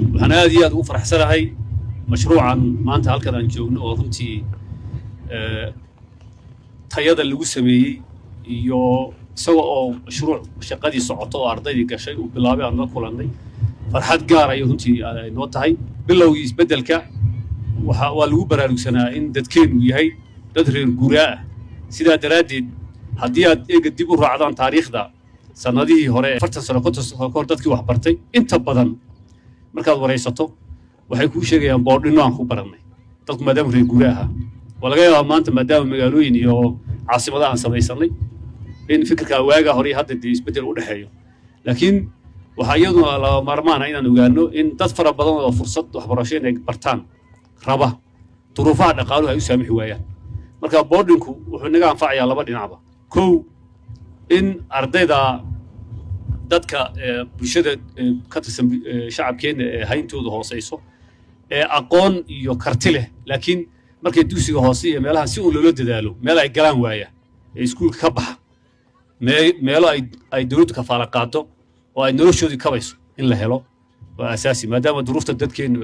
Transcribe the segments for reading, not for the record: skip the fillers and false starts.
waxaan aad iyo aad ugu faraxsanahay mashruucan maanta halkan aan joogno oo runtii tayada lagu sameeyey iyo isagoo oo mashruuc shaqadii socoto oo ardaydii gashay uu bilaabay aan la kulannay farxad gaar ay runtii ay noo tahay bilowgii isbeddelka waa lagu baraarugsanaa in dadkeenu yahay dad reer guuraa ah sidaa daraaddeed haddii aad eega dib u raacdaan taariikhda sanadihii hore 40 sano 50 sano ka hor dadkii wax bartay inta badan markaad waraysato waxay kuu sheegayaan boodhino aan ku barannay dadku maadaama reer guuraa ahaa waa laga yaabaa maanta maadaama magaalooyin iyo caasimada aan samaysanay in fikirka waaga hore hadda dee isbeddel u dhexeeyo laakiin waxaa iyaduna lama maarmaana inaan ogaano in dad fara badan oo fursad waxbarasho inay bartaan raba duruufaha dhaqaaluhu ay u saamixi waayaan marka boardinku wuxuu naga anfacayaa laba dhinacba kow in ardayda dadka bulshada ka tirsan shacabkeena ee hayntooda hooseyso ee aqoon iyo karti leh laakiin markay dugsiga hoose iyo meelaha si uu loola dadaalo meel ay galaan waaya ee iskuulka ka baxa meelo ay dawladdu kafaala qaado oo ay noloshoodii kabayso in la helo waa asaasi maadaama duruufta dadkeenu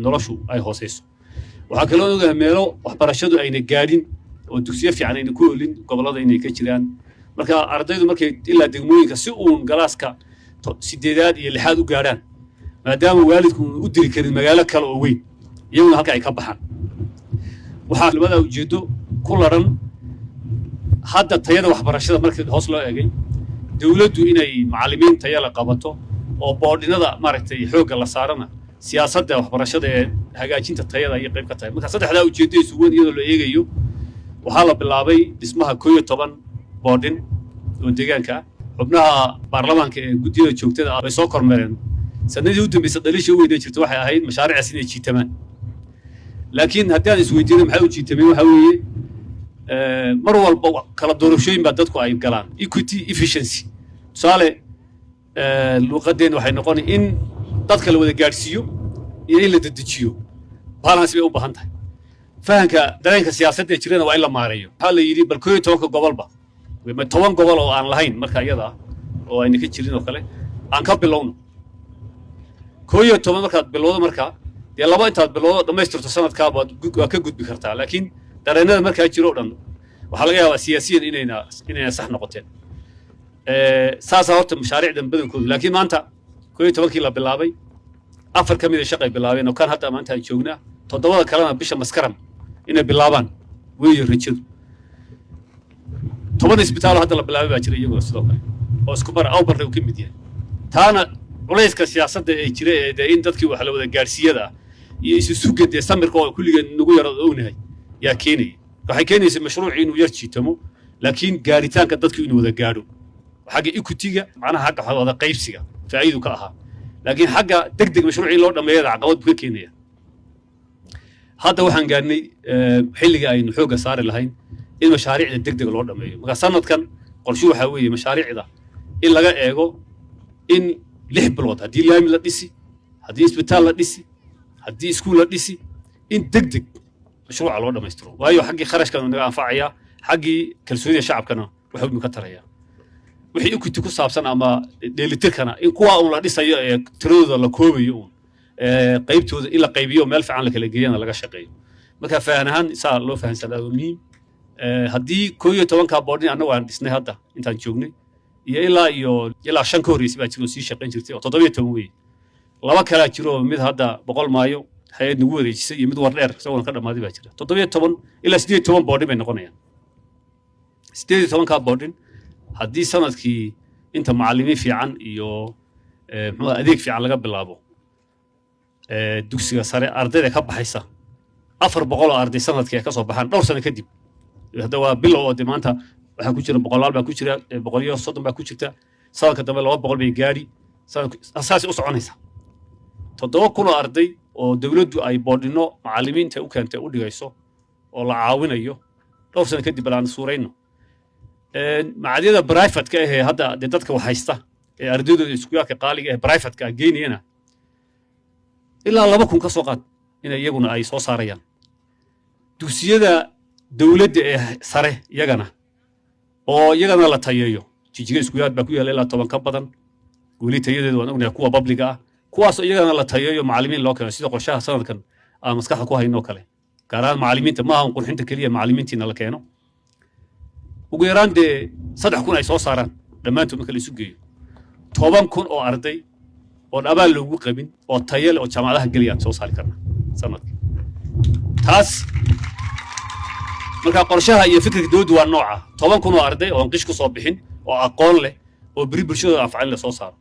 noloshu ay hooseyso waxaa kaloo ogahay meelo waxbarashadu ayna gaadhin oo dugsiyo fiican ayna ku olin gobollada inay ka jiraan marka ardaydu markay ilaa degmooyinka si uun galaaska 8aad iyo 6aad u gaadhaan maadaama waalidku u diri karin magaalo kale oo weyn iyaguna halka ay ka baxaan waxaa labada ujeedo ku laran hadda tayada waxbarashada markii hoos loo eegay dawladdu inay macallimiin tayo la qabato oo boodhinada maaragtay xoogga la saarana siyaasadda waxbarashada ee hagaajinta tayada ay qayb ka tahay marka saddexdaa ujeedo isugu iyadoo la eegayo waxaa la bilaabay dhismaha 11 boodhin oo deegaanka xubnaha baarlamaanka ee guddiyada joogtada ah ay soo kormeereen sanadii u dambeysay dhalisha u weynaa jirta waxay ahayd mashaariicaas inay jiitamaan laakiin haddii aan isweydiino maxay u jiitameen waxa weeye mar walba kala doorashooyin baa dadku ay galaan equity efficiency tusaale luqadeen waxay noqon in dadka la wada gaarsiiyo iyo in la dedejiyo balance bay u baahan tahay fahanka dareenka siyaasadda ee jirana waa in la maareeyo waxaa la yidhi bal 11 gobolba 10 gobol oo aan lahayn marka iyada oo ayna ka jirin oo kale aan ka bilowno 11 markaad bilowdo marka dee laba intaad bilowdo dhammaystirto sanadkaa waa ka gudbi kartaa laakiin dareenada markaa jiro dhan waxaa laga yaabaa siyaasiyan inayna sax noqoteen saasaa horta mashaariicdan badankoodu laakiin maanta 11kii la bilaabay 4 ka mid ah shaqay bilaabeen oo kan hadda maanta aan joognaa 7 kalena bisha maskaram inay bilaabaan weeyo rajadu 10 isbitaal hadda la bilaabay baa jira iyagoo sidoo kale oo isku bar awbar uu ka mid yahay taana culayska siyaasadda ee jira ee in dadkii wax la wada gaarsiiyada iyo isu sugad ee samirka oo kulligeed nagu yar ognahay yaa keenay waxay keenaysaa mashruuci inuu yar jiitamo laakiin gaaritaanka dadku inuu wada gaadho xagga equity-ga macnaha xagga wada qaybsiga faa'iido ka ahaa laakiin xagga degdeg mashruuci loo dhameeyay caqabad ka keenaya hadda waxaan gaarnay xilliga aynu xooga saari lahayn in mashaariicda degdeg loo dhameeyo marka sanadkan qorshe waxa weeye mashaariicda in laga eego in 6 bilood haddii laami la dhisi haddii isbitaal la dhisi haddii iskuul la dhisi in degdeg mashruuca loo dhamaystiro waayo xaggii kharashkan naga anfacaya xaggii kalsoonida shacabkana waxa uu ka taraya wixii equity ku saabsan ama dheelitirkana in kuwa uu la dhisayo ee tiradooda la koobayo qaybtooda in la qaybiyo meel fiican la kala geeyana laga shaqeeyo marka faahan ahaan saa loo fahansanaa oo muhiim haddii 11ka boodhin annagu aan dhisnay hadda intaan joognay iyo ilaa 5 ka horreysay baa jiro sii shaqayn jirtay oo 17 weey laba kala jiro mid hadda 100 maayo hay'ad nagu wareejisay iyo mid war dheer isagoo ka dhamaaday baa jira 17 ilaa 18 boodhin bay noqonayaan 18ka boodhin haddii sanadkii inta macallimiin fiican iyo adeeg fiican laga bilaabo dugsiga sare ardayda ka baxaysa 400 oo arday sanadkii ka soo baxaan dhowr sano kadib hadda waa bilow oo maanta waxa ku jira 100 baa ku jira 130 baa ku jirta sanadka dambe 200 bay gaari asaasi u soconaysa 7,000 arday oo dawladdu ay boodhino macallimiinta u keentay u dhigayso oo la caawinayo dhowr sano kadib aan suurayno macadyada private ka ah hadda dadka wax haysta ee ardaydu iskuulka qaaliga ee private ka geynayna ilaa 2,000 ka soo qaad in iyaguna ay soo saarayaan dugsiyada dawladda ee sare iyagana oo iyagana la tayeeyo jijiga iskuulka baa ku yaala ilaa 10 ka badan weli tayadeedu waan ognahay kuwa public ah kuwaas iyagana la tayeeyo macallimiin loo keeno sida qorshaha sanadkan aan maskaxda ku hayno kale gaar ahaan macallimiinta ma aha qurxinta kaliya macallimiintiina la keeno ugu yaraan dee 3,000 ay soo saaraan dhammaantood marka la isu geeyo 10,000 oo arday oo abaal loogu qabin oo tayo leh oo jaamacadaha galiyaan soo saari karna sanadkii taas marka qorshaha iyo fikirka dawladdu waa nooca 10,000 oo arday oo qish ku soo bixin oo aqoon leh oo bari bulshada afcaan la soo saaro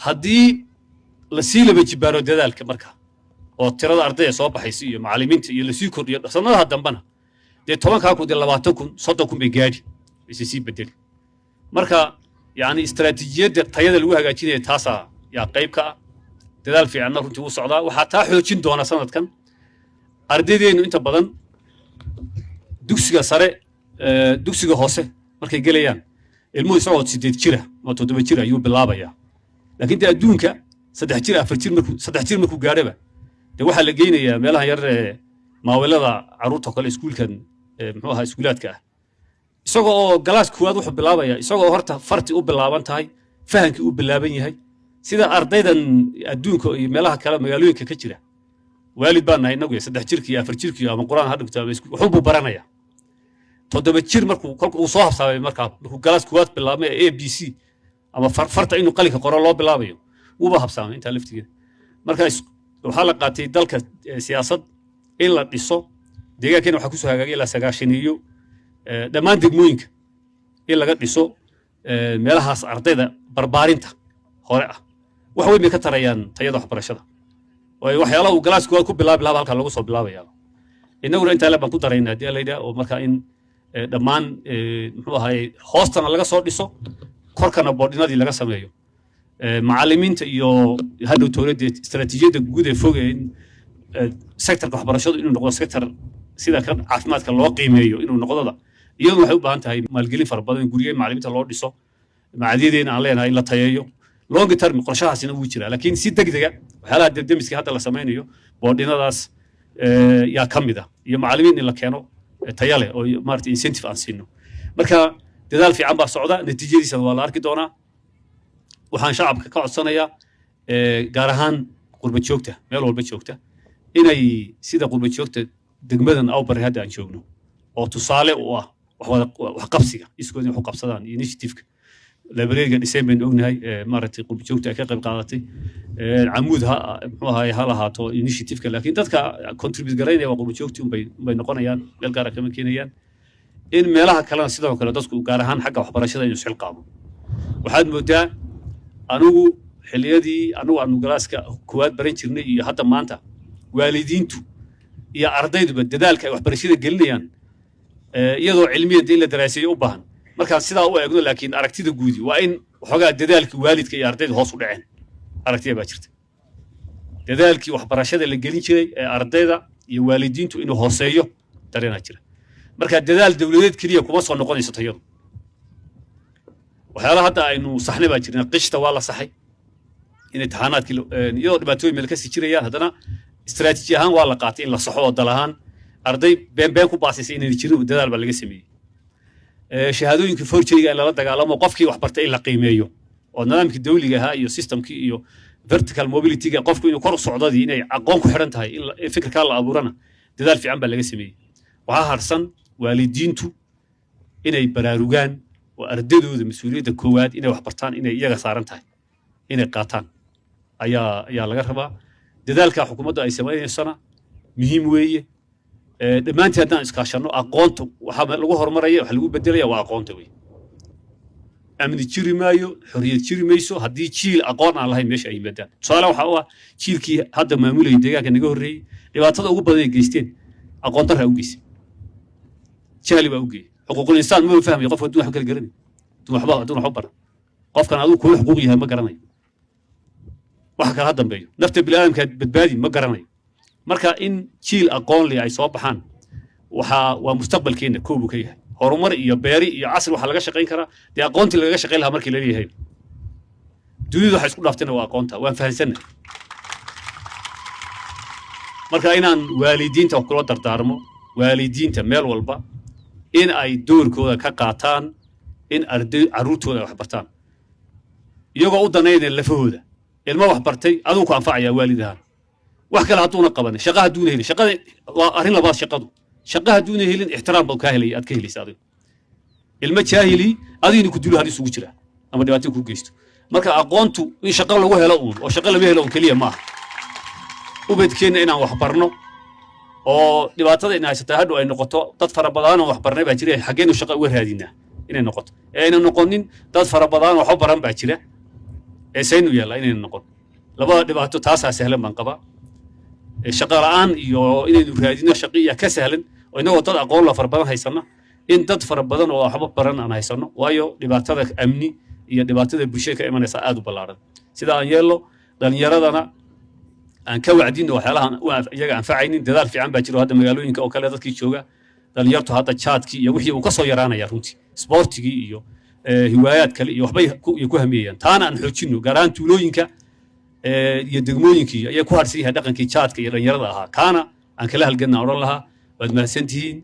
haddii la sii laba jibaaro dadaalka marka oo tirada ardayda soo baxaysa iyo macallimiinta iyo la sii kordhiyo sanadaha dambana dee 10,000 dee 20,000 30,000 bay gaadhi isii bedeli marka yani istaraatiijiyadda tayada lagu hagaajinayo taasa yaa qayb ka ah dadaal fiicanna runtii u socdaa waxaa taa xoojin doona sanadkan ardaydeenu inta badan dugsiga sare dugsiga hoose markay gelayaan ilmuhu isagoo 8 jira ama 7 jir ayuu bilaabayaa laakiin dee adduunka 3 jir 4 jir markuu gaadhaba dee waxaa la geynayaa meelaha yar maawilada carruurta kale iskuulkan muxuu ahaa iskuulaadka ah isagoo oo galaas kuwaad wuxuu bilaabayaa isagoo horta farti u bilaaban tahay fahankii u bilaaban yahay sida ardaydan adduunka iyo meelaha kale magaalooyinka ka jira waalid baan nahay inagu 3 jirkii 4 jirkii ama quraan ha dhigto ama wuxuu buu baranayaa 7 jir markuu soo habsaabay markuu galaas kuwaad bilaabmay ABC ama farta inuu qalinka qoro loo bilaabayo wuuba habsaamay inta laftigeeda marka waxaa la qaatay dalka siyaasad in la dhiso deegaankeena waxaa ku soo hagaagay ilaa 90 iyo dhammaan degmooyinka in laga dhiso meelahaas ardayda barbaarinta hore ah wax weyn bay ka tarayaan tayada waxbarashada way waxyaalaha uu galaas kuwaad ku bilaabi lahaa halka lagu soo bilaabayaa inaguna inta la baan ku daraynaa hadii la yiraahdo oo marka in dhammaan muxuu ahaay hoostana laga soo dhiso korkana boodinadii laga sameeyo macallimiinta iyo hadhow dowladda istaraatiijiyadda guud ee fog ee sektorka waxbarashadu inuu noqdo sektor sida kan caafimaadka loo qiimeeyo inuu noqdoda iyadu waxay u baahan tahay maalgelin fara badan guriga macallimiinta loo dhiso macadiyadeena aan leenahay in la tayeeyo long term qorshahaasina wuu jiraa laakiin si degdega waxyaalaha debdemiska hadda la samaynayo boodinadaas yaa ka mid ah iyo macallimiin in la keeno tayo leh oo maaragtay incentive aan siino marka dadaal fiican baa socda natiijadiisa waa la arki doonaa waxaan shacabka ka codsanayaa gaar ahaan qurba joogta meel walba joogta inay sida qurba joogta degmadan awbar hadda aan joogno oo tusaale u ah wax qabsiga iskood wax qabsadaan initiative-ka library-ga dhisay baan ognahay maaragtay qurba joogta ay ka qayb qaadatay camuud muxuu ahaay ha lahaato initiative-ka laakiin dadka contribute garaynaya waa qurba joogti unbay noqonayaan meel gaara kama keenayaan in meelaha kalena sidoo kale dadku gaar ahaan xagga waxbarashada inuu isxil qaabo waxaad moodaa anigu xilliyadii anigu aanu galaaska kuwaad baran jirnay iyo hadda maanta waalidiintu iyo ardayduba dadaalka ay waxbarashada gelinayaan iyadoo cilmiyeed in la daraaseeyo u baahan markaan sidaa u eegno laakiin aragtida guudi waa in waxoogaa dadaalkii waalidka iyo ardayda hoos u dhaceen aragtida baa jirta dadaalkii waxbarashada la gelin jiray ee ardayda iyo waalidiintu inuu hooseeyo dareenaa jira marka dadaal dawladeed keliya kuma soo noqonayso tayadu waxyaalaha hadda aynu saxnay baa jirnaa qishta waa la saxay in imtixaanaadkii iyadoo dhibaatooyin meel ka sii jirayaan haddana istaraatiiji ahaan waa la qaatay in la saxo oo dal ahaan arday been ku baasisay inay jirin dadaal baa laga sameeyey shahaadooyinka forgeryga in lala dagaalamo qofkii wax bartay in la qiimeeyo oo nidaamkii dawliga ahaa iyo systemkii iyo vertical mobility-ga qofku inuu kor u socdadii inay aqoon ku xidhan tahay in fikirkaa la abuurana dadaal fiican baa laga sameeyey waxaa harsan waalidiintu inay baraarugaan oo ardaydooda mas-uuliyadda koowaad inay wax bartaan inay iyaga saaran tahay inay qaataan ayaa laga rabaa dadaalka xukuumadda ay samaynaysana muhiim weeye dhammaantii haddaan iskaashanno aqoonta waxaa lagu horumaraya waxa lagu bedelaya waa aqoonta wey amni jiri maayo xorriyad jiri mayso haddii jiil aqoon aan lahayn meesha ay yimaadaan tusaale waxaa u ah jiilkii hadda maamulayay deegaanka naga horreeyey dhibaatada ugu badan ay geysteen aqoon darraa u geysay jahli baa u geeyey xuquuqul insaan ma fahmayo qofka hadduu wax kala garanay hadduu wax u baran qofkan adigu kuu xuquuq yahay ma garanayo waxa kala dambeeyo nafta bini'aadamka badbaadi ma garanayo marka in jiil aqoon leh ay soo baxaan waa mustaqbalkeena koobu ka yahay horumar iyo beeri iyo casri waxa laga shaqayn karaa dee aqoontii lagaga shaqayn lahaa markii la leeyahay dunidu waxa isku dhaaftayna waa aqoonta waan fahansannahay marka inaan waalidiinta wax kula dardaarmo waalidiinta meel walba in ay doorkooda ka qaataan in arday carruurtooda wax bartaan iyagoo u danaynaya lafahooda ilmo wax bartay aduu ku anfacaya waalidaha wax kale haduuna qaban shaqada duuna helin shaqada waa arin labaad shaqada duuna helin ixtiraam buu ka helay aad ka helaysaa adigu ilmo jaahili adiina ku dilo hadii isugu jira ama dhibaato ku geysto marka aqoontu in shaqo lagu helo oo shaqo lama helo kaliya ma ubadkeena inaan wax barno oo dhibaatada in haysata hadhow ay noqoto dad fara badan oo wax barnay baa jira xageenu shaqo uga raadinaa inay noqoto ayna noqonin dad fara badan oo wax baran baa jira saynu yeelaa inay noqon labada dhibaato taas sahlan baan qaba shaqo la'aan iyo inaynu raadino shaqo ka sahlan oo inagoo dad aqoon la fara badan haysana in dad fara badan oo waxba baran aan haysano waayo dhibaatada amni iyo dhibaatada bulshada ka imanaysa aad u ballaaran sida aan yeelo dhalinyaradana aan ka wacdino waxyaalahan iyaga anfacaynin dadaal fiican baa jiro hadda magaalooyinka oo kale dadkii jooga dhalinyartu hadda chatkii iyo wixii uu ka soo yaraanaya runtii sportigii iyo hiwaayaad kale iyo waxbay ku hamiyayaan taana aan xoojino gaaraan tuulooyinka iyo degmooyinkii ayay ku harsan yahay dhaqankii chatka iyo dhalinyarada ahaa kaana aan kala halgadna oran lahaa waad mahadsantihiin